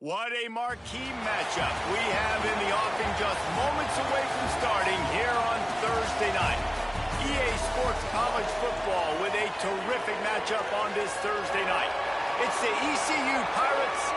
What a marquee matchup we have in the offing just moments away from starting here on Thursday night. EA Sports College Football with a terrific matchup on this Thursday night. It's the ECU Pirates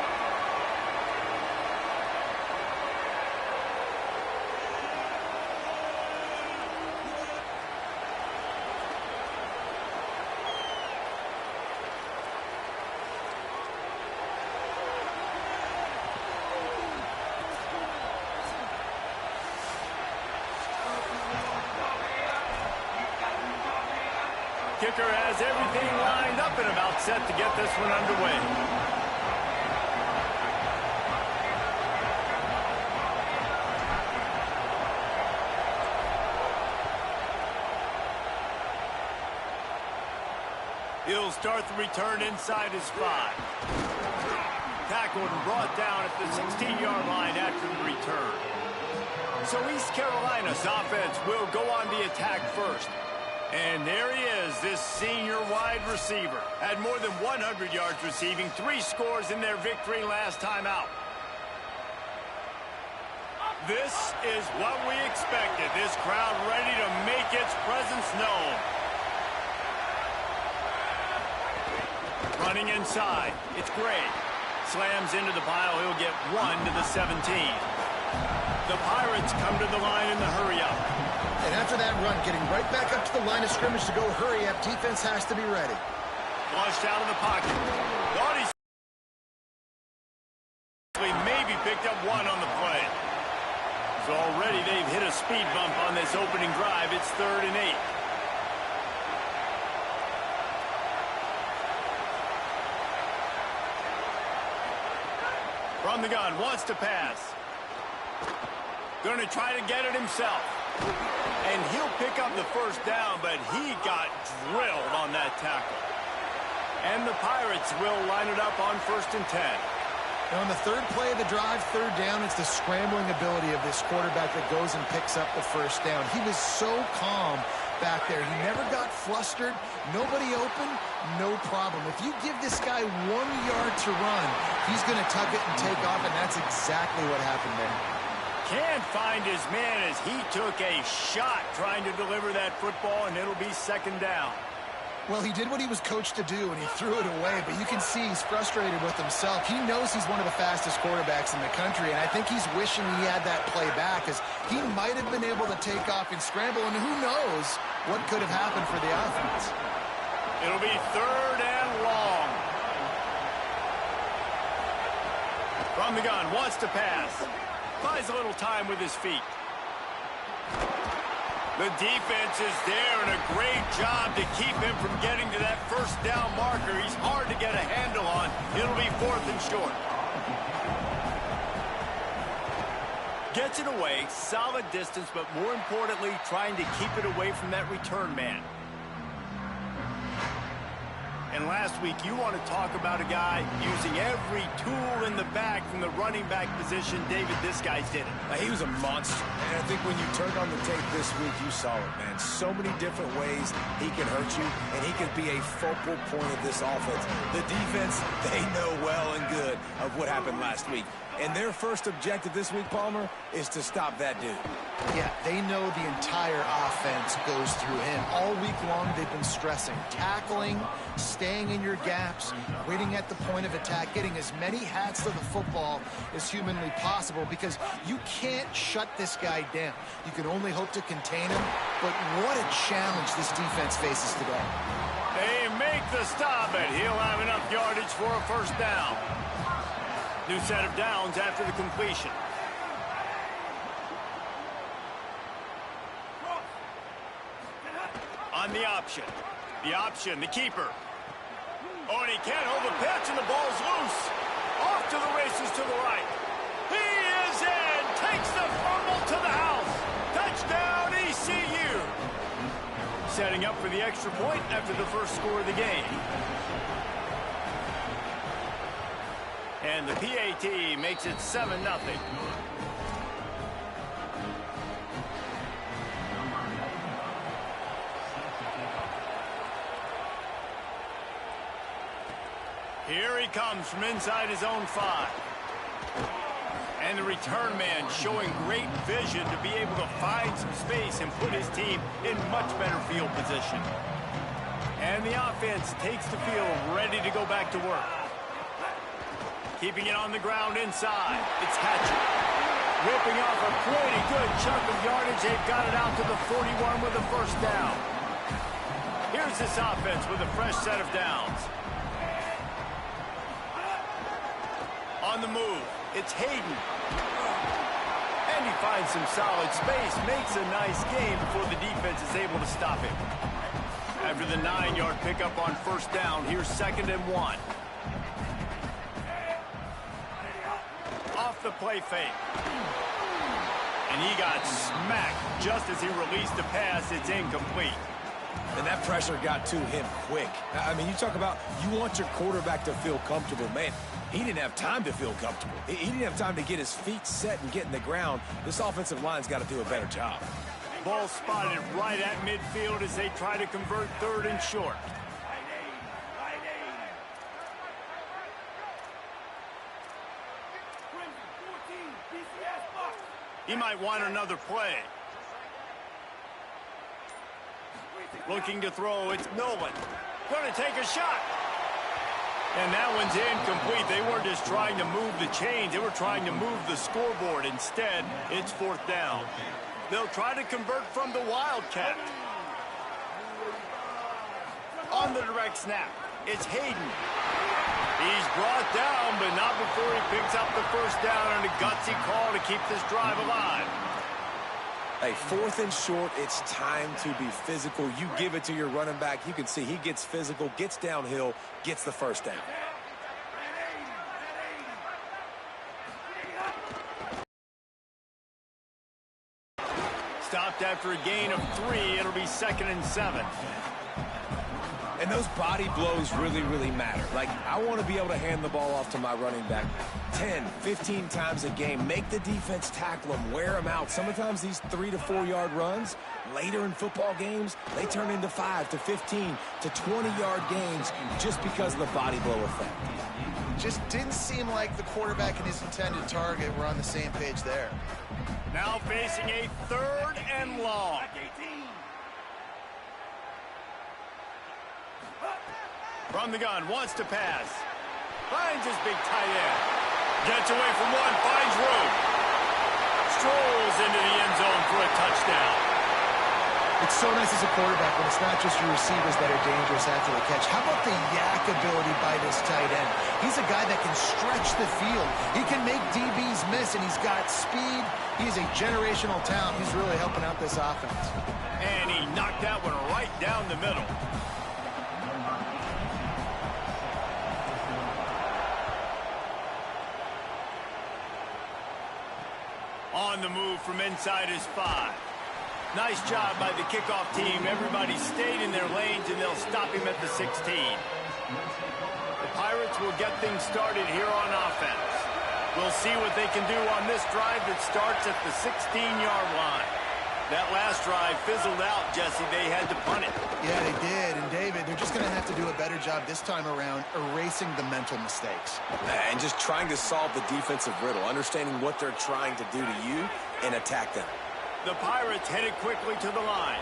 Kicker has everything lined up and about set to get this one underway. He'll start the return inside his 5. Tackled and brought down at the 16-yard line after the return. So East Carolina's offense will go on the attack first. And there he is, this senior wide receiver. Had more than 100 yards receiving, 3 scores in their victory last time out. This is what we expected. This crowd ready to make its presence known. Running inside, it's Gray. Slams into the pile, he'll get 1 to the 17. The Pirates come to the line in the hurry-up. And after that run, getting right back up to the line of scrimmage to go hurry up, defense has to be ready. Flushed out of the pocket. Thought he maybe picked up 1 on the play. So already they've hit a speed bump on this opening drive. It's 3rd and 8. From the gun, wants to pass. Going to try to get it himself. And he'll pick up the first down, but he got drilled on that tackle. And the Pirates will line it up on 1st and 10. Now on the 3rd play of the drive, 3rd down, it's the scrambling ability of this quarterback that goes and picks up the first down. He was so calm back there. He never got flustered. Nobody open, no problem. If you give this guy 1 yard to run, he's going to tuck it and take off, and that's exactly what happened there. Can't find his man as he took a shot trying to deliver that football, and it'll be 2nd down. Well, he did what he was coached to do, and he threw it away, but you can see he's frustrated with himself. He knows he's one of the fastest quarterbacks in the country, and I think he's wishing he had that play back, as he might have been able to take off and scramble, and who knows what could have happened for the offense. It'll be 3rd and long. From the gun, wants to pass. Buys a little time with his feet. The defense is there, and a great job to keep him from getting to that first down marker. He's hard to get a handle on. It'll be 4th and short. Gets it away, solid distance, but more importantly, trying to keep it away from that return man. And last week, you want to talk about a guy using every tool in the bag from the running back position. David, this guy did it. He was a monster. And I think when you turned on the tape this week, you saw it, man. So many different ways he can hurt you, and he can be a focal point of this offense. The defense, they know well and good of what happened last week. And their first objective this week, Palmer, is to stop that dude. Yeah, they know the entire offense goes through him. All week long, they've been stressing tackling, staying in your gaps, waiting at the point of attack, getting as many hats to the football as humanly possible, because you can't shut this guy down. You can only hope to contain him, but what a challenge this defense faces today. They make the stop, and he'll have enough yardage for a 1st down. New set of downs after the completion. On the option. The keeper. Oh, and he can't hold the pitch, and the ball's loose. Off to the races to the right. He is in. Takes the fumble to the house. Touchdown, ECU. Setting up for the extra point after the first score of the game. And the PAT makes it 7-0. Here he comes from inside his own 5. And the return man showing great vision to be able to find some space and put his team in much better field position. And the offense takes the field ready to go back to work. Keeping it on the ground inside. It's Hatcher. Ripping off a pretty good chunk of yardage. They've got it out to the 41 with a first down. Here's this offense with a fresh set of downs. On the move, it's Hayden. And he finds some solid space, makes a nice game before the defense is able to stop him. After the 9-yard pickup on first down, here's 2nd and 1. Off the play fake. And he got smacked just as he released the pass. It's incomplete. And that pressure got to him quick. I mean, you talk about you want your quarterback to feel comfortable. Man, he didn't have time to feel comfortable. He didn't have time to get his feet set and get in the ground. This offensive line's got to do a better job. Ball spotted right at midfield as they try to convert 3rd and short. He might want another play. Looking to throw, it's Nolan. Going to take a shot. And that one's incomplete. They weren't just trying to move the chains. They were trying to move the scoreboard. Instead, it's 4th down. They'll try to convert from the Wildcat. On the direct snap, it's Hayden. He's brought down, but not before he picks up the first down and a gutsy call to keep this drive alive. Hey, 4th and short, it's time to be physical. You give it to your running back. You can see he gets physical, gets downhill, gets the first down. Stopped after a gain of 3. It'll be 2nd and 7. And those body blows really, really matter. Like, I want to be able to hand the ball off to my running back 10, 15 times a game. Make the defense tackle them, wear them out. Sometimes these 3 to 4 yard runs, later in football games, they turn into 5 to 15 to 20-yard gains just because of the body blow effect. Just didn't seem like the quarterback and his intended target were on the same page there. Now facing a 3rd and long. From the gun, wants to pass. Finds his big tight end. Gets away from one, finds room. Strolls into the end zone for a touchdown. It's so nice as a quarterback when it's not just your receivers that are dangerous after the catch. How about the yak ability by this tight end? He's a guy that can stretch the field. He can make DBs miss, and he's got speed. He's a generational talent. He's really helping out this offense. And he knocked that one right down the middle. On the move from inside his 5. Nice job by the kickoff team. Everybody stayed in their lanes, and they'll stop him at the 16. The Pirates will get things started here on offense. We'll see what they can do on this drive that starts at the 16-yard line. That last drive fizzled out, Jesse. They had to punt it. Yeah, they did. And, David, they're just going to have to do a better job this time around erasing the mental mistakes. And just trying to solve the defensive riddle, understanding what they're trying to do to you and attack them. The Pirates headed quickly to the line.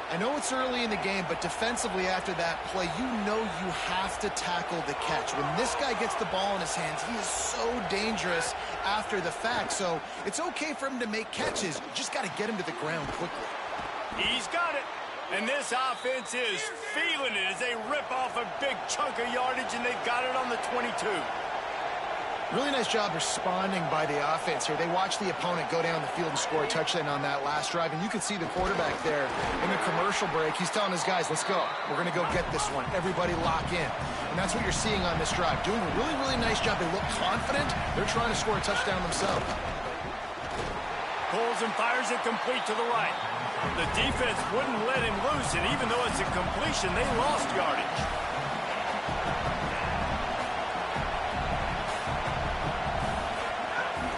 I know it's early in the game, but defensively after that play, you know you have to tackle the catch. When this guy gets the ball in his hands, he is so dangerous after the fact. So it's okay for him to make catches. You just got to get him to the ground quickly. He's got it. And this offense is feeling it as they rip off a big chunk of yardage, and they've got it on the 22. Really nice job responding by the offense here. They watched the opponent go down the field and score a touchdown on that last drive, and you could see the quarterback there in the commercial break. He's telling his guys, let's go. We're going to go get this one. Everybody lock in. And that's what you're seeing on this drive. Doing a really, really nice job. They look confident. They're trying to score a touchdown themselves. Pulls and fires it complete to the right. The defense wouldn't let him loose, and even though it's a completion, they lost yardage.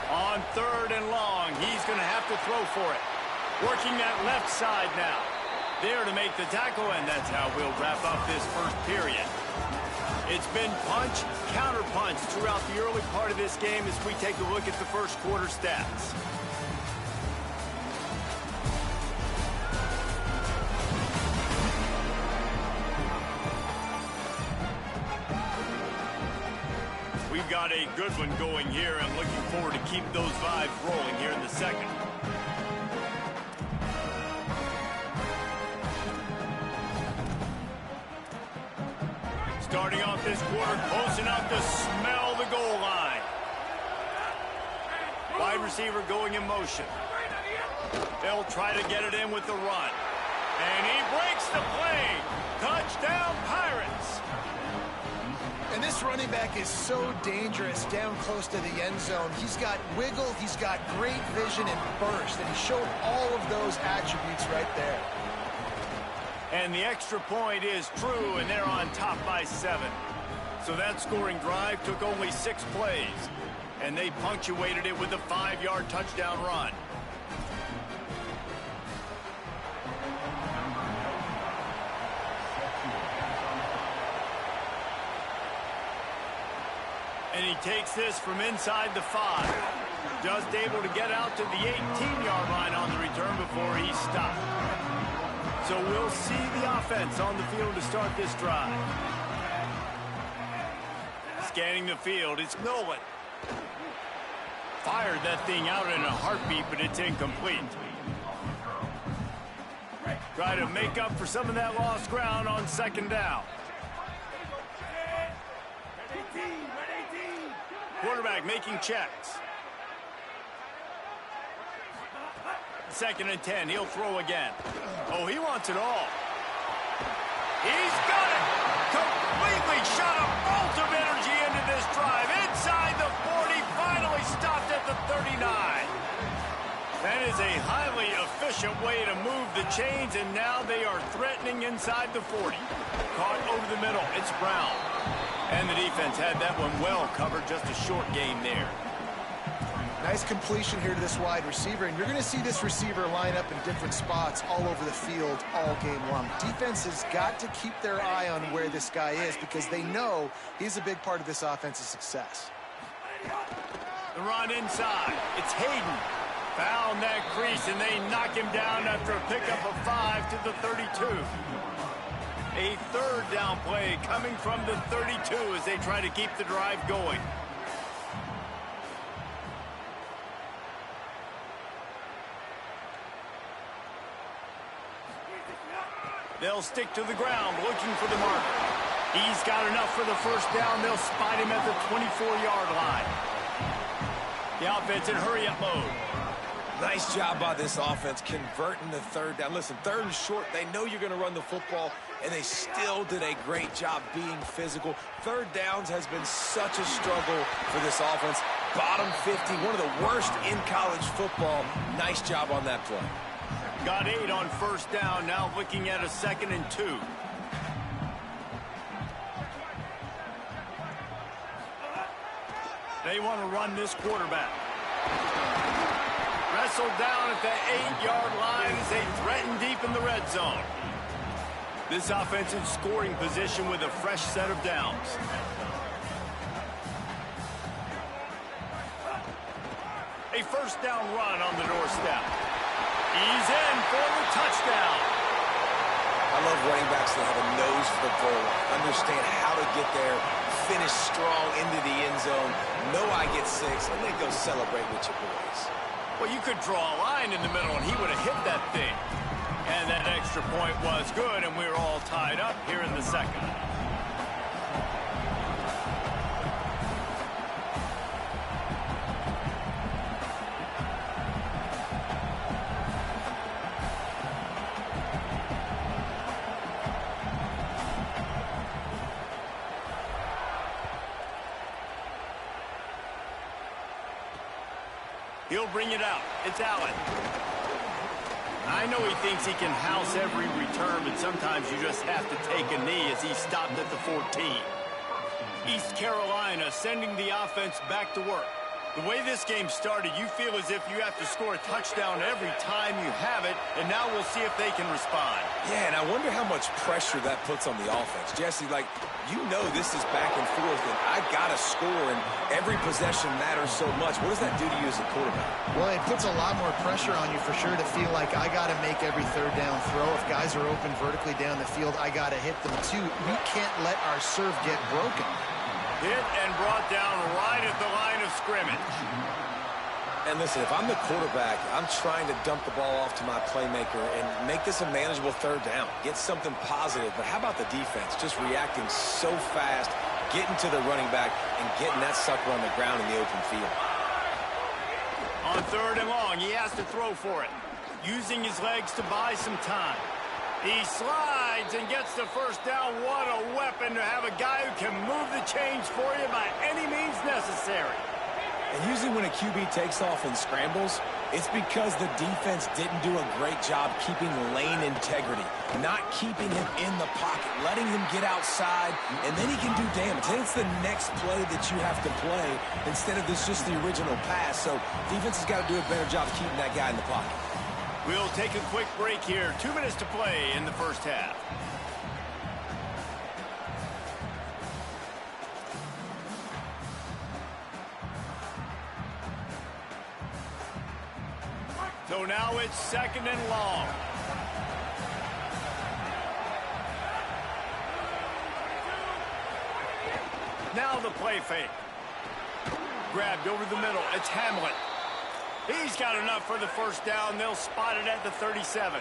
On 3rd and long, he's going to have to throw for it. Working that left side now. There to make the tackle, and that's how we'll wrap up this first period. It's been punch, counter-punch throughout the early part of this game as we take a look at the first quarter stats. We've got a good one going here. I'm looking forward to keep those vibes rolling here in the second. Starting off this quarter, close enough to smell the goal line. Wide receiver going in motion. They'll try to get it in with the run. And he breaks the play. Touchdown, Pirates. And this running back is so dangerous down close to the end zone. He's got wiggle, he's got great vision and burst, and he showed all of those attributes right there. And the extra point is true, and they're on top by 7. So that scoring drive took only 6 plays, and they punctuated it with a 5-yard touchdown run. And he takes this from inside the 5. Just able to get out to the 18-yard line on the return before he stopped. So we'll see the offense on the field to start this drive. Scanning the field, it's Nolan. Fired that thing out in a heartbeat, but it's incomplete. Try to make up for some of that lost ground on second down. Quarterback making checks. 2nd and 10. He'll throw again. Oh, he wants it all. He's got it. Completely shot a bolt of energy into this drive. Inside the 40. Finally stopped at the 39. That is a highly efficient way to move the chains, and now they are threatening inside the 40. Caught over the middle. It's Brown. And the defense had that one well covered. Just a short gain there. Nice completion here to this wide receiver, and you're going to see this receiver line up in different spots all over the field all game long. Defense has got to keep their eye on where this guy is because they know he's a big part of this offense's success. The run inside. It's Hayden. Found that crease, and they knock him down after a pickup of 5 to the 32. A 3rd down play coming from the 32 as they try to keep the drive going. They'll stick to the ground looking for the marker. He's got enough for the first down. They'll spot him at the 24-yard line. The offense in hurry-up mode. Nice job by this offense converting the 3rd down. Listen, 3rd and short, they know you're going to run the football, and they still did a great job being physical. 3rd downs has been such a struggle for this offense. Bottom 50, one of the worst in college football. Nice job on that play. Got 8 on first down, now looking at a 2nd and 2. They want to run this quarterback. Wrestled down at the 8-yard line as they threaten deep in the red zone. This offense in scoring position with a fresh set of downs. A first down run on the doorstep. He's in for the touchdown. I love running backs that have a nose for the goal, understand how to get there, finish strong into the end zone, know I get 6, and then go celebrate with your boys. Well, you could draw a line in the middle, and he would have hit that thing. And that extra point was good, and we were all tied up here in the second. He'll bring it out. It's Allen. I know he thinks he can house every return, but sometimes you just have to take a knee as he stopped at the 14. East Carolina sending the offense back to work The way this game started, you feel as if you have to score a touchdown every time you have it, and now we'll see if they can respond. Yeah, and I wonder how much pressure that puts on the offense. Jesse, like, you know this is back and forth, and I got to score, and every possession matters so much. What does that do to you as a quarterback? Well, it puts a lot more pressure on you for sure to feel like I got to make every third down throw. If guys are open vertically down the field, I got to hit them too. We can't let our serve get broken. Hit and brought down right at the line of scrimmage. And listen, if I'm the quarterback, I'm trying to dump the ball off to my playmaker and make this a manageable third down. Get something positive. But how about the defense? Just reacting so fast, getting to the running back, and getting that sucker on the ground in the open field. On third and long, he has to throw for it. Using his legs to buy some time. He slides and gets the first down. What a weapon to have a guy who can move the chains for you by any means necessary. And usually when a QB takes off and scrambles, it's because the defense didn't do a great job keeping lane integrity, not keeping him in the pocket, letting him get outside, and then he can do damage. Then it's the next play that you have to play instead of this just the original pass. So defense has got to do a better job of keeping that guy in the pocket. We'll take a quick break here. 2 minutes to play in the first half. So now it's second and long. Now the play fake. Grabbed over the middle. It's Hamlet. He's got enough for the first down. They'll spot it at the 37.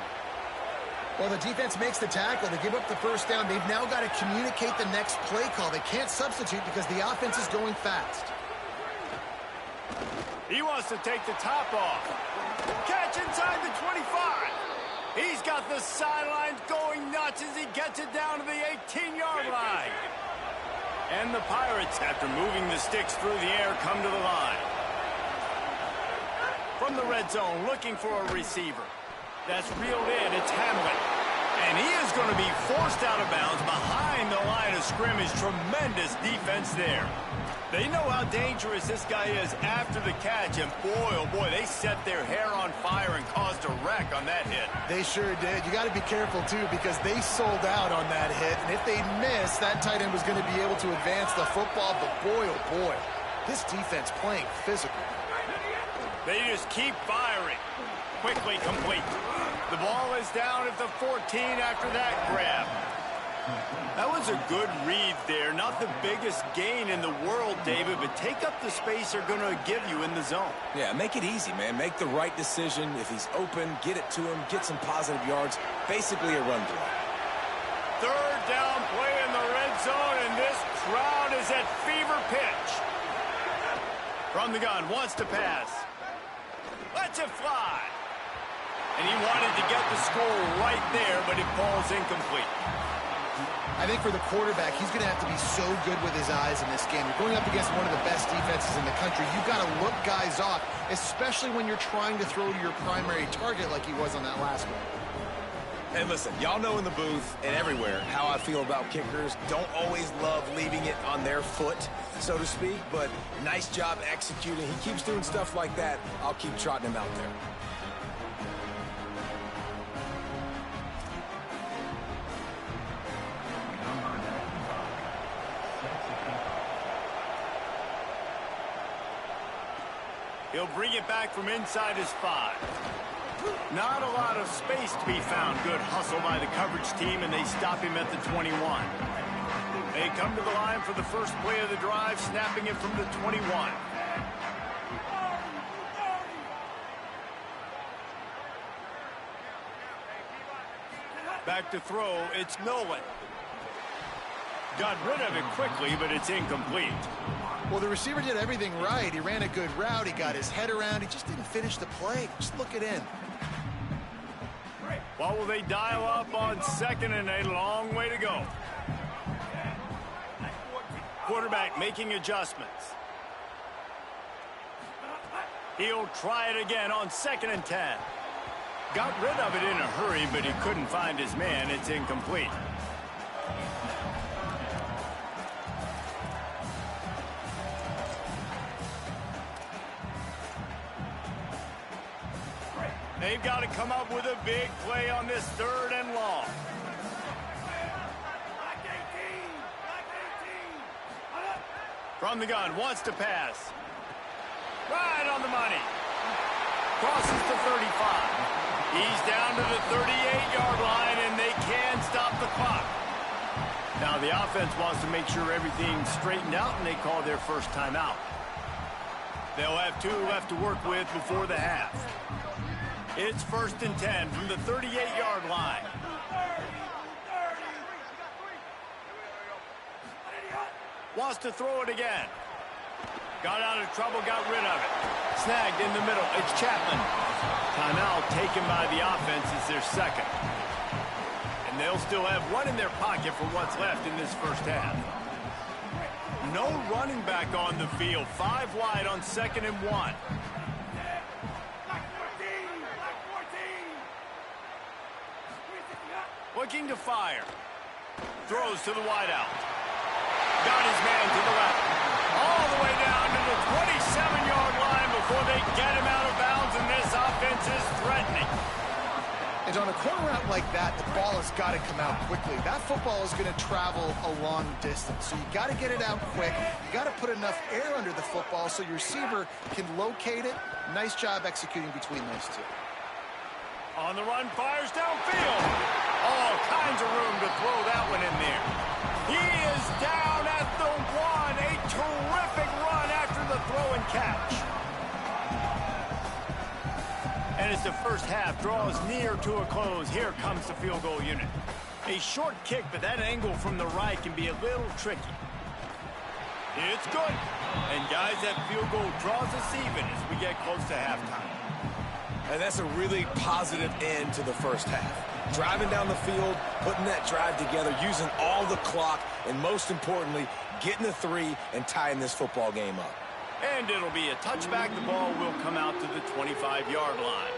Well, the defense makes the tackle. They give up the first down. They've now got to communicate the next play call. They can't substitute because the offense is going fast. He wants to take the top off. Catch inside the 25. He's got the sidelines going nuts as he gets it down to the 18-yard line. And the Pirates, after moving the sticks through the air, come to the line. From the red zone, looking for a receiver. That's reeled in. It's Hamlet. And he is going to be forced out of bounds behind the line of scrimmage. Tremendous defense there. They know how dangerous this guy is after the catch. And boy, oh boy, they set their hair on fire and caused a wreck on that hit. They sure did. You got to be careful, too, because they sold out on that hit. And if they miss, that tight end was going to be able to advance the football. But boy, oh boy, this defense playing physical. They just keep firing. Quickly complete. The ball is down at the 14 after that grab. That was a good read there. Not the biggest gain in the world, David, but take up the space they're going to give you in the zone. Yeah, make it easy, man. Make the right decision. If he's open, get it to him, get some positive yards. Basically a run play. Third down play in the red zone, and this crowd is at fever pitch. From the gun, wants to pass. Lets it fly. And he wanted to get the score right there, but it falls incomplete. I think for the quarterback, he's going to have to be so good with his eyes in this game. You're going up against one of the best defenses in the country. You've got to look guys off, especially when you're trying to throw to your primary target like he was on that last one. And listen, y'all know in the booth and everywhere how I feel about kickers. Don't always love leaving it on their foot, so to speak, but nice job executing. He keeps doing stuff like that. I'll keep trotting him out there. He'll bring it back from inside his 5. Not a lot of space to be found. Good hustle by the coverage team, and they stop him at the 21. They come to the line for the first play of the drive, snapping it from the 21. Back to throw, it's Nolan. Got rid of it quickly, but it's incomplete. Well, the receiver did everything right. He ran a good route. He got his head around. He just didn't finish the play. Just look it in. Well, will they dial up on second and a long way to go? Quarterback making adjustments. He'll try it again on 2nd and 10. Got rid of it in a hurry, but he couldn't find his man. It's incomplete. They've got to come up with a big play on this 3rd and long. From the gun, wants to pass. Right on the money. Crosses the 35. He's down to the 38-yard line, and they can stop the clock. Now the offense wants to make sure everything's straightened out, and they call their first timeout. They'll have 2 left to work with before the half. It's 1st and 10 from the 38-yard line. Wants to throw it again. Got out of trouble, got rid of it. Snagged in the middle. It's Chapman. Timeout taken by the offense is their 2nd. And they'll still have 1 in their pocket for what's left in this first half. No running back on the field. 5 wide on 2nd and 1. Looking to fire. Throws to the wideout. Got his man to the left. All the way down to the 27-yard line before they get him out of bounds, and this offense is threatening. And on a corner route like that, the ball has got to come out quickly. That football is going to travel a long distance, so you got to get it out quick. You got to put enough air under the football so your receiver can locate it. Nice job executing between those 2. On the run, fires downfield. All kinds of room to throw that one in there. He is down at the 1. A terrific run after the throw and catch. And as the first half draws near to a close, here comes the field goal unit. A short kick, but that angle from the right can be a little tricky. It's good. And guys, that field goal draws us even as we get close to halftime. And that's a really positive end to the first half. Driving down the field, putting that drive together, using all the clock, and most importantly, getting the 3 and tying this football game up. And it'll be a touchback. The ball will come out to the 25-yard line.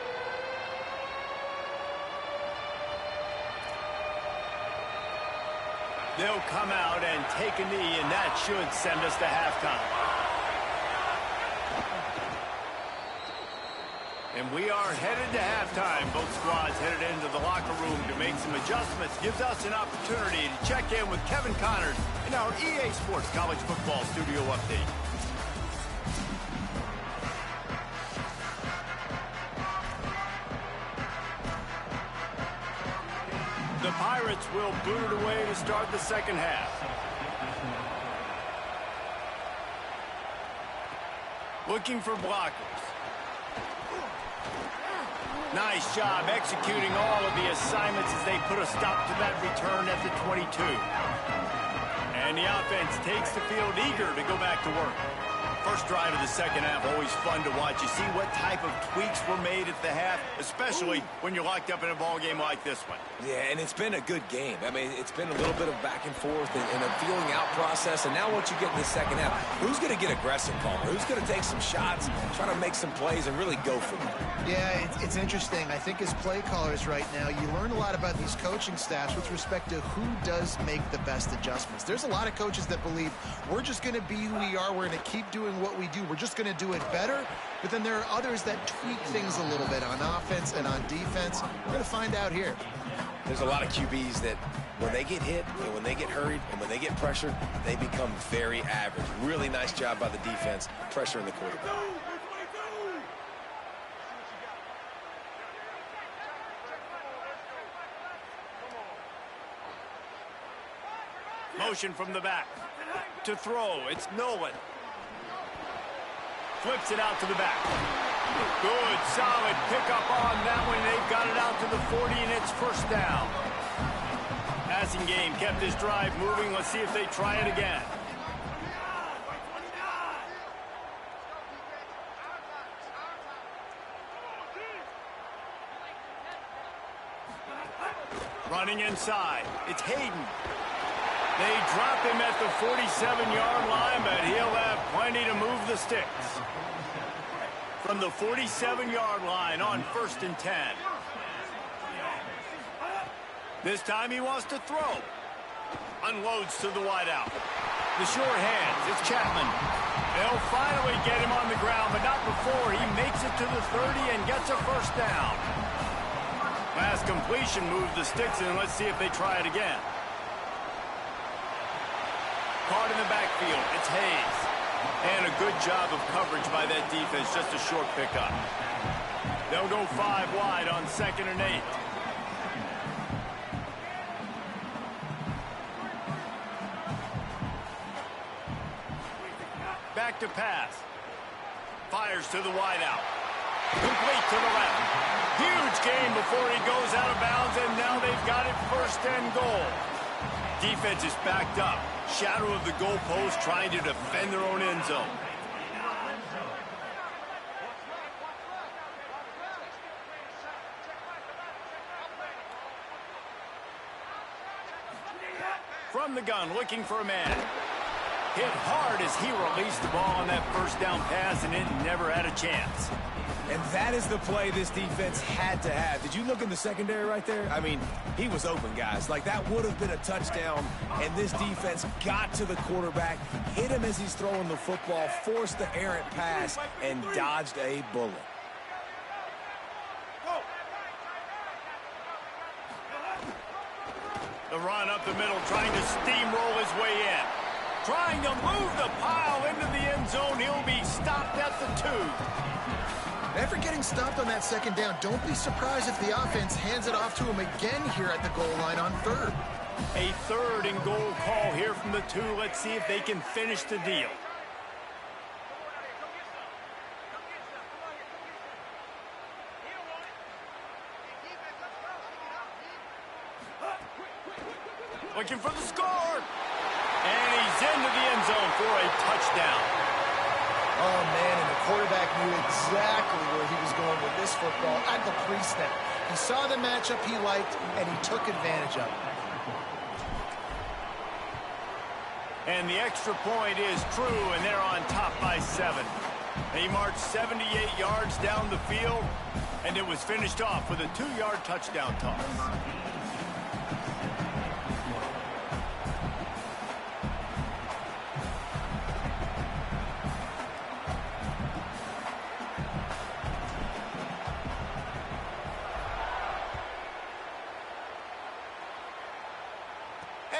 They'll come out and take a knee, and that should send us to halftime. And we are headed to halftime. Both squads headed into the locker room to make some adjustments. Gives us an opportunity to check in with Kevin Connors in our EA Sports College Football Studio Update. The Pirates will boot it away to start the second half. Looking for blockers. Nice job executing all of the assignments as they put a stop to that return at the 22. And the offense takes the field eager to go back to work. First drive of the second half, always fun to watch. You see what type of tweaks were made at the half, especially when you're locked up in a ball game like this one. Yeah, and it's been a good game. I mean, it's been a little bit of back and forth and a feeling out process. And now once you get in the second half, who's going to get aggressive, Palmer? Who's going to take some shots, try to make some plays, and really go for it? Yeah, it's interesting. I think as play callers right now, you learn a lot about these coaching staffs with respect to who does make the best adjustments. There's a lot of coaches that believe we're just going to be who we are. We're going to keep doing what we do. We're just going to do it better. But then there are others that tweak things a little bit on offense and on defense. We're going to find out here. There's a lot of QBs that when they get hit and when they get hurried and when they get pressured, they become very average. Really nice job by the defense, pressuring the quarterback. Motion from the back. To throw, it's Nolan. Flips it out to the back. Good, solid pickup on that one. They've got it out to the 40, and it's first down. Passing game kept this drive moving. Let's see if they try it again. Running inside. It's Hayden. They drop him at the 47-yard line, but he'll have plenty to move the sticks. From the 47-yard line on 1st and 10. This time he wants to throw. Unloads to the wideout. The short hands, it's Chapman. They'll finally get him on the ground, but not before he makes it to the 30 and gets a first down. Pass completion moves the sticks in. Let's see if they try it again. Caught in the backfield. It's Hayes. And a good job of coverage by that defense. Just a short pickup. They'll go 5 wide on 2nd and 8. Back to pass. Fires to the wideout. Complete to the left. Huge gain before he goes out of bounds, and now they've got it 1st and goal. Defense is backed up. Shadow of the goalpost, trying to defend their own end zone. From the gun, looking for a man. Hit hard as he released the ball on that 1st down pass, and it never had a chance. And that is the play this defense had to have. Did you look in the secondary right there? I mean, he was open, guys. Like, that would have been a touchdown, and this defense got to the quarterback, hit him as he's throwing the football, forced the errant pass, and dodged a bullet. The run up the middle, trying to steamroll his way in. Trying to move the pile into the end zone. He'll be stopped at the 2. After getting stopped on that 2nd down, don't be surprised if the offense hands it off to him again here at the goal line on 3rd. A 3rd and goal call here from the 2. Let's see if they can finish the deal. Looking for the score. And he's into the end zone for a touchdown. Oh, man, and the quarterback knew exactly where he was going with this football at the pre-snap. He saw the matchup he liked, and he took advantage of it. And the extra point is true, and they're on top by 7. They marched 78 yards down the field, and it was finished off with a 2-yard touchdown toss.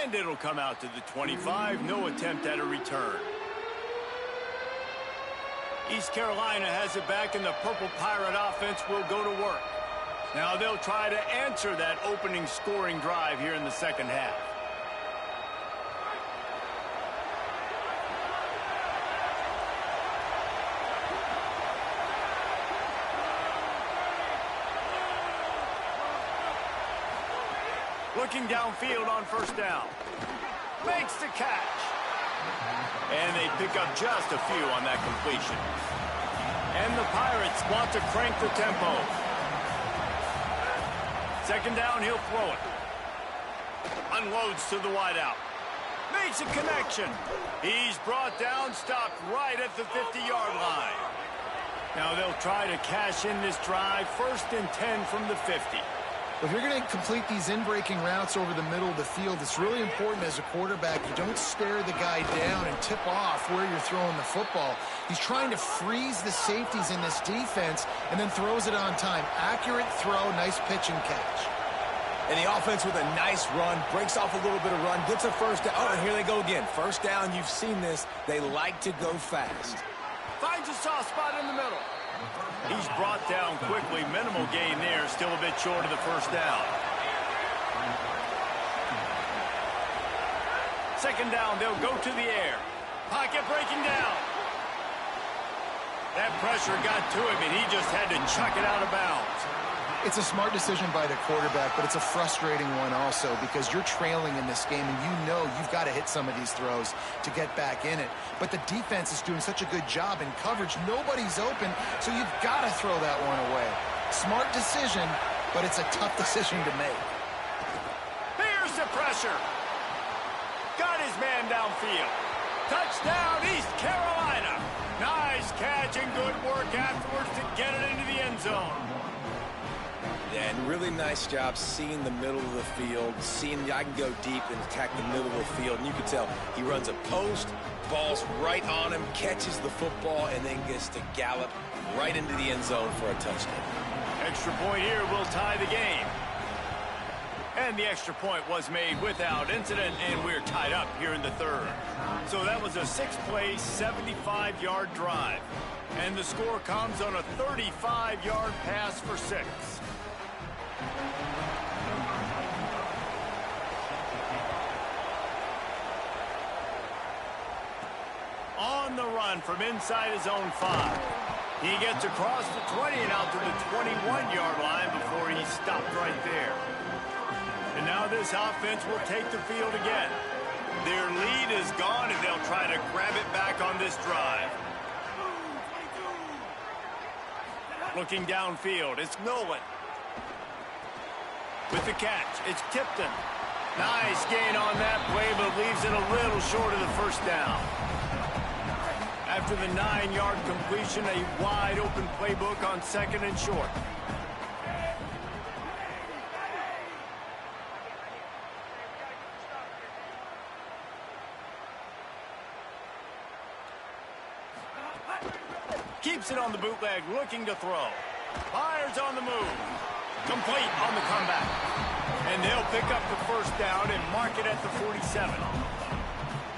And it'll come out to the 25. No attempt at a return. East Carolina has it back, and the Purple Pirate offense will go to work. Now they'll try to answer that opening scoring drive here in the 2nd half. Looking downfield on 1st down. Makes the catch. And they pick up just a few on that completion. And the Pirates want to crank the tempo. 2nd down, he'll throw it. Unloads to the wideout. Makes a connection. He's brought down, stopped right at the 50-yard line. Now they'll try to cash in this drive. 1st and 10 from the 50. If you're going to complete these in-breaking routes over the middle of the field, it's really important as a quarterback you don't stare the guy down and tip off where you're throwing the football. He's trying to freeze the safeties in this defense and then throws it on time. Accurate throw, nice pitch and catch. And the offense with a nice run, breaks off a little bit of run, gets a 1st down. Oh, and here they go again. 1st down, you've seen this. They like to go fast. Finds a soft spot in the middle. He's brought down quickly. Minimal gain there. Still a bit short of the 1st down. 2nd down, they'll go to the air. Pocket breaking down. That pressure got to him, and he just had to chuck it out of bounds. It's a smart decision by the quarterback, but it's a frustrating one also because you're trailing in this game and you know you've got to hit some of these throws to get back in it. But the defense is doing such a good job in coverage. Nobody's open, so you've got to throw that one away. Smart decision, but it's a tough decision to make. Here's the pressure. Got his man downfield. Touchdown, East Carolina. Nice catch and good work afterwards to get it into the end zone. And really nice job seeing the middle of the field, seeing I can go deep and attack the middle of the field. And you can tell he runs a post, ball's right on him, catches the football, and then gets to gallop right into the end zone for a touchdown. Extra point here will tie the game. And the extra point was made without incident, and we're tied up here in the third. So that was a 6-play, 75-yard drive. And the score comes on a 35-yard pass for 6. On the run from inside his own 5. He gets across the 20 and out to the 21-yard line before he stopped right there. And now this offense will take the field again. Their lead is gone, and they'll try to grab it back on this drive. Looking downfield, it's Nolan. With the catch, it's Tipton. Nice gain on that play, but leaves it a little short of the first down. After the 9-yard completion, a wide-open playbook on 2nd and short. Keeps it on the bootleg, looking to throw. Fires on the move. Complete on the comeback. And they'll pick up the first down and mark it at the 47.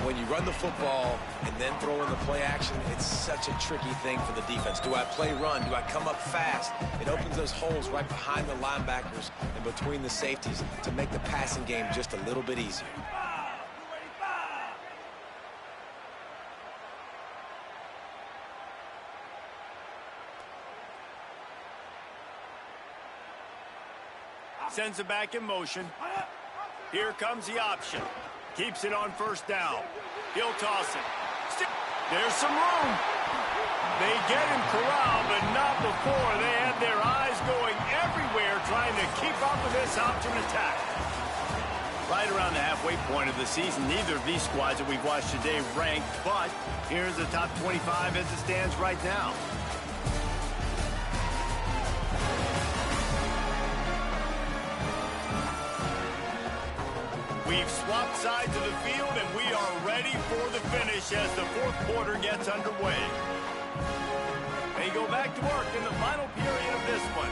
When you run the football and then throw in the play action, it's such a tricky thing for the defense. Do I play run? Do I come up fast? It opens those holes right behind the linebackers and between the safeties to make the passing game just a little bit easier. Sends it back in motion. Here comes the option. Keeps it on first down. He'll toss it. There's some room. They get him corralled, but not before. They had their eyes going everywhere trying to keep up with this option attack. Right around the halfway point of the season, neither of these squads that we've watched today ranked, but here's the top 25 as it stands right now. We've swapped sides of the field, and we are ready for the finish as the fourth quarter gets underway. They go back to work in the final period of this one.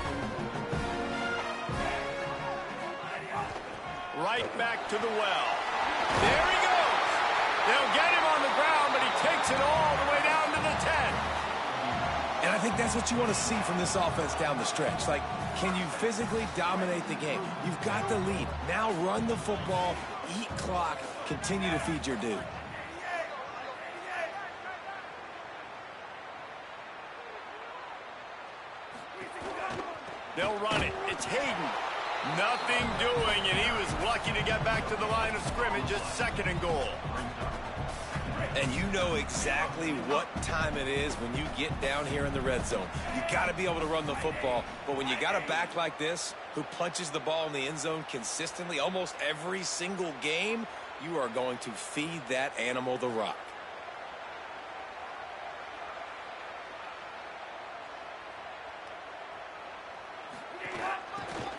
Right back to the well. There he goes. They'll get him on the ground, but he takes it all the way down to the 10. And I think that's what you want to see from this offense down the stretch. Like, can you physically dominate the game? You've got the lead. Now run the football, eat clock, continue to feed your dude. They'll run it. It's Hayden. Nothing doing, and he was lucky to get back to the line of scrimmage at 2nd and goal. And you know exactly what time it is when you get down here in the red zone. You got to be able to run the football, but when you got a back like this who punches the ball in the end zone consistently almost every single game, you are going to feed that animal the rock.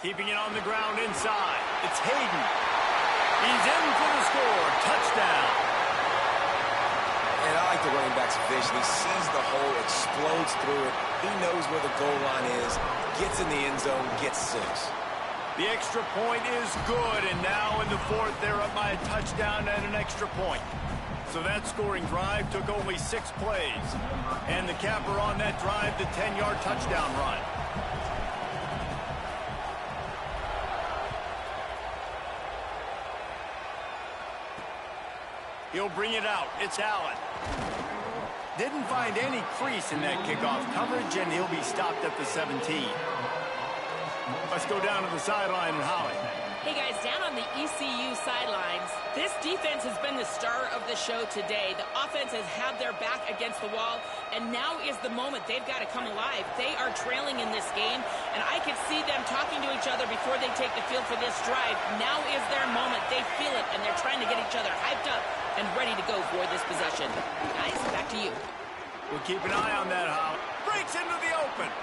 Keeping it on the ground inside. It's Hayden. He's in for the score. Touchdown. And I like the running back's vision. He sees the hole, explodes through it. He knows where the goal line is, gets in the end zone, gets 6. The extra point is good, and now in the fourth, they're up by a touchdown and an extra point. So that scoring drive took only 6 plays. And the capper on that drive, the 10-yard touchdown run. He'll bring it out. It's Allen. Didn't find any crease in that kickoff coverage, and he'll be stopped at the 17. Let's go down to the sideline and Holly. Hey guys, down on the ECU sidelines, this defense has been the star of the show today. The offense has had their back against the wall, and now is the moment they've got to come alive. They are trailing in this game, and I could see them talking to each other before they take the field for this drive. Now is their moment. They feel it, and they're trying to get each other hyped up and ready to go for this possession. Guys, back to you. We'll keep an eye on that, Holly. Breaks into the open.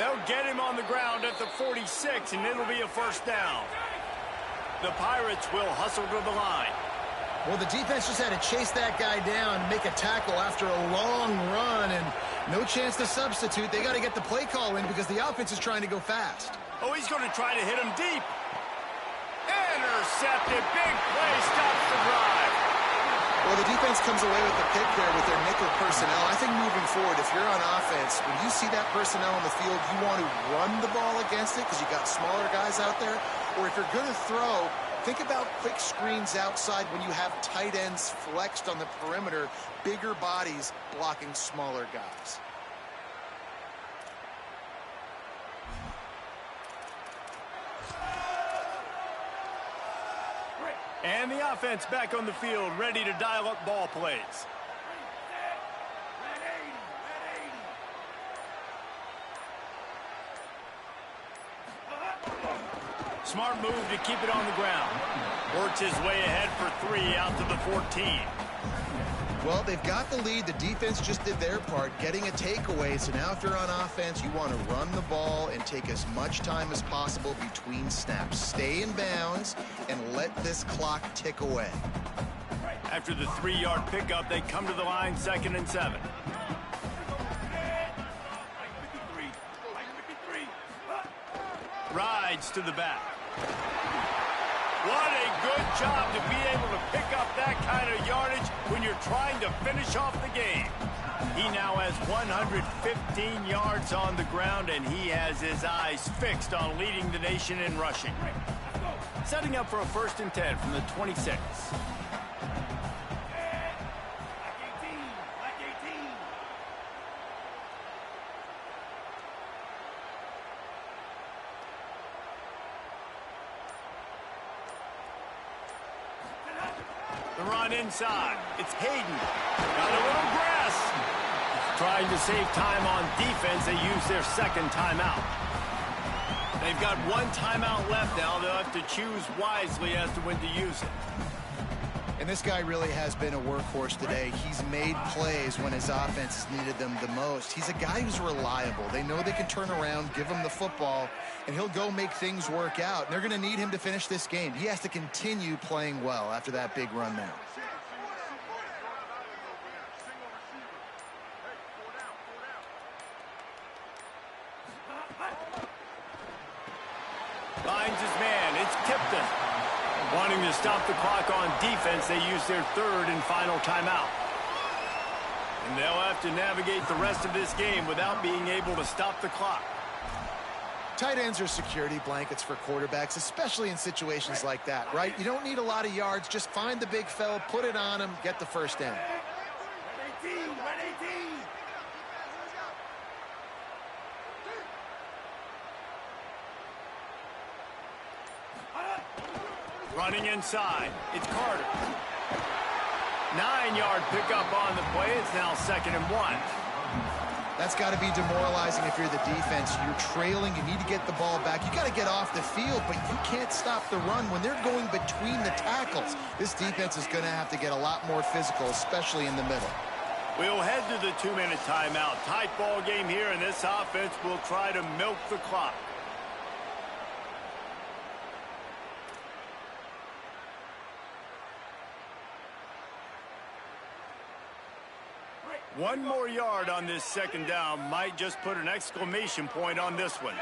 They'll get him on the ground at the 46, and it'll be a first down. The Pirates will hustle to the line. Well, the defense just had to chase that guy down and make a tackle after a long run, and no chance to substitute. They got to get the play call in because the offense is trying to go fast. Oh, he's going to try to hit him deep. Intercepted. Big play. Stops the drive. Well, the defense comes away with a pick there with their nickel personnel. I think moving forward, if you're on offense, when you see that personnel on the field, you want to run the ball against it because you got smaller guys out there. Or if you're going to throw, think about quick screens outside when you have tight ends flexed on the perimeter, bigger bodies blocking smaller guys. And the offense back on the field, ready to dial up ball plays. Smart move to keep it on the ground. Works his way ahead for 3 out to the 14. Well, they've got the lead. The defense just did their part, getting a takeaway. So now if you're on offense, you want to run the ball and take as much time as possible between snaps. Stay in bounds and let this clock tick away. After the 3-yard pickup, they come to the line, 2nd and 7. Rides to the back. What a good job to be able to pick up that kind of yardage when you're trying to finish off the game. He now has 115 yards on the ground, and he has his eyes fixed on leading the nation in rushing. Setting up for a 1st and 10 from the 26. The run inside. It's Hayden. Got a little grass. Trying to save time on defense. They use their 2nd timeout. They've got 1 timeout left now. They'll have to choose wisely as to when to use it. And this guy really has been a workhorse today. He's made plays when his offense has needed them the most. He's a guy who's reliable. They know they can turn around, give him the football, and he'll go make things work out. And they're going to need him to finish this game. He has to continue playing well after that big run now. Finds his man. It's Tipton. Wanting to stop the clock on defense, they use their 3rd and final timeout. And they'll have to navigate the rest of this game without being able to stop the clock. Tight ends are security blankets for quarterbacks, especially in situations like that, right? You don't need a lot of yards. Just find the big fella, put it on him, get the 1st down. Running inside. It's Carter. 9-yard pickup on the play. It's now 2nd and 1. That's got to be demoralizing if you're the defense. You're trailing. You need to get the ball back. You got to get off the field, but you can't stop the run when they're going between the tackles. This defense is going to have to get a lot more physical, especially in the middle. We'll head to the 2-minute timeout. Tight ball game here, and this offense will try to milk the clock. One more yard on this 2nd down might just put an exclamation point on this one.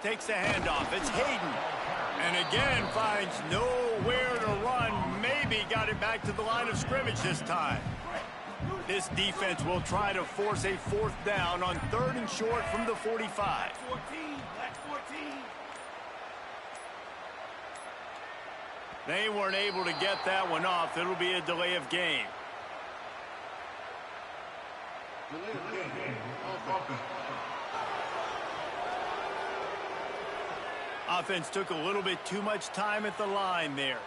Takes the handoff. It's Hayden. And again finds nowhere to run. Maybe got it back to the line of scrimmage this time. This defense will try to force a 4th down on 3rd and short from the 45. They weren't able to get that one off. It'll be a delay of game. Offense took a little bit too much time at the line there.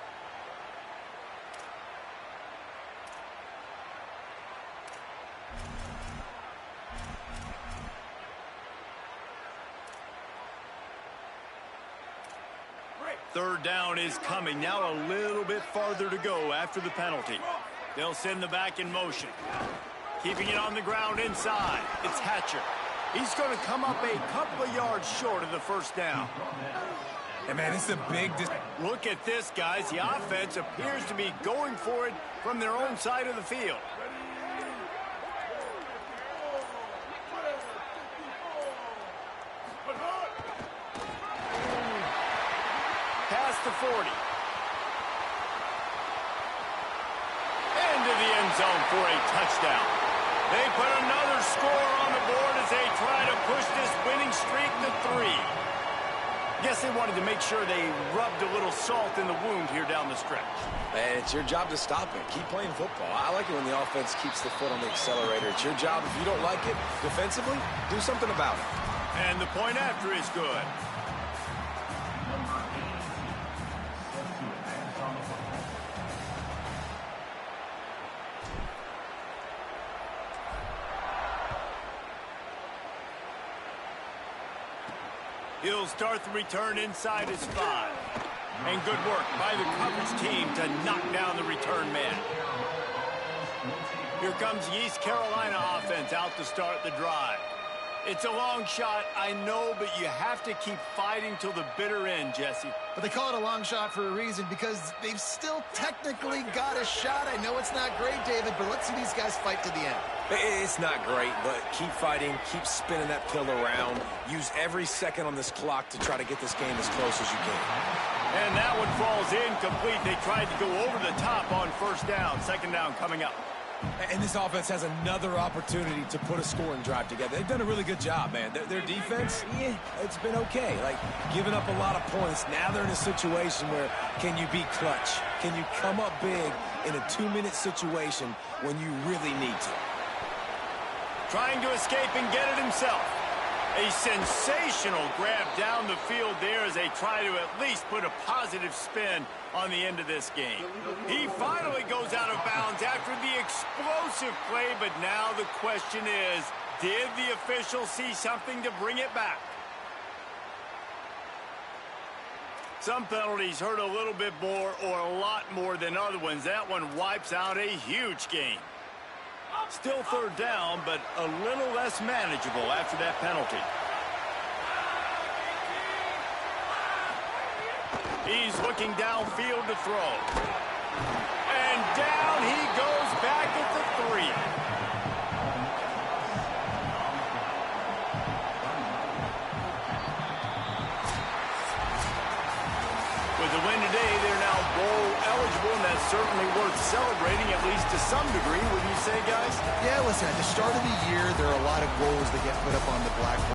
Third down is coming. Now a little bit farther to go after the penalty. They'll send the back in motion. Keeping it on the ground inside. It's Hatcher. He's going to come up a couple of yards short of the first down. And, man, it's a big... Look at this, guys. The offense appears to be going for it from their own side of the field. Past the 40. Into the end zone for a touchdown. They put another score on the board as they try to push this winning streak to 3. Guess they wanted to make sure they rubbed a little salt in the wound here down the stretch. Man, it's your job to stop it. Keep playing football. I like it when the offense keeps the foot on the accelerator. It's your job. If you don't like it defensively, do something about it. And the point after is good. He'll start the return inside his 5. And good work by the coverage team to knock down the return man. Here comes the East Carolina offense out to start the drive. It's a long shot, I know, but you have to keep fighting till the bitter end, Jesse. But they call it a long shot for a reason, because they've still technically got a shot. I know it's not great, David, but let's see these guys fight to the end. It's not great, but keep fighting, keep spinning that pill around. Use every second on this clock to try to get this game as close as you can. And that one falls incomplete. They tried to go over the top on first down. Second down coming up. And this offense has another opportunity to put a scoring drive together. They've done a really good job, man. Their defense, yeah, it's been okay. Like, giving up a lot of points. Now they're in a situation where can you be clutch? Can you come up big in a 2-minute situation when you really need to? Trying to escape and get it himself. A sensational grab down the field there as they try to at least put a positive spin on the end of this game. He finally goes out of bounds after the explosive play, but now the question is, did the official see something to bring it back? Some penalties hurt a little bit more or a lot more than other ones. That one wipes out a huge game. Still third down, but a little less manageable after that penalty. He's looking downfield to throw. And down he goes back at the 3. With the win today, they're now bowl eligible, and that's certainly worth celebrating, at least to some degree, wouldn't you say, guys? Yeah, listen, at the start of the year, there are a lot of goals that get put up on the blackboard.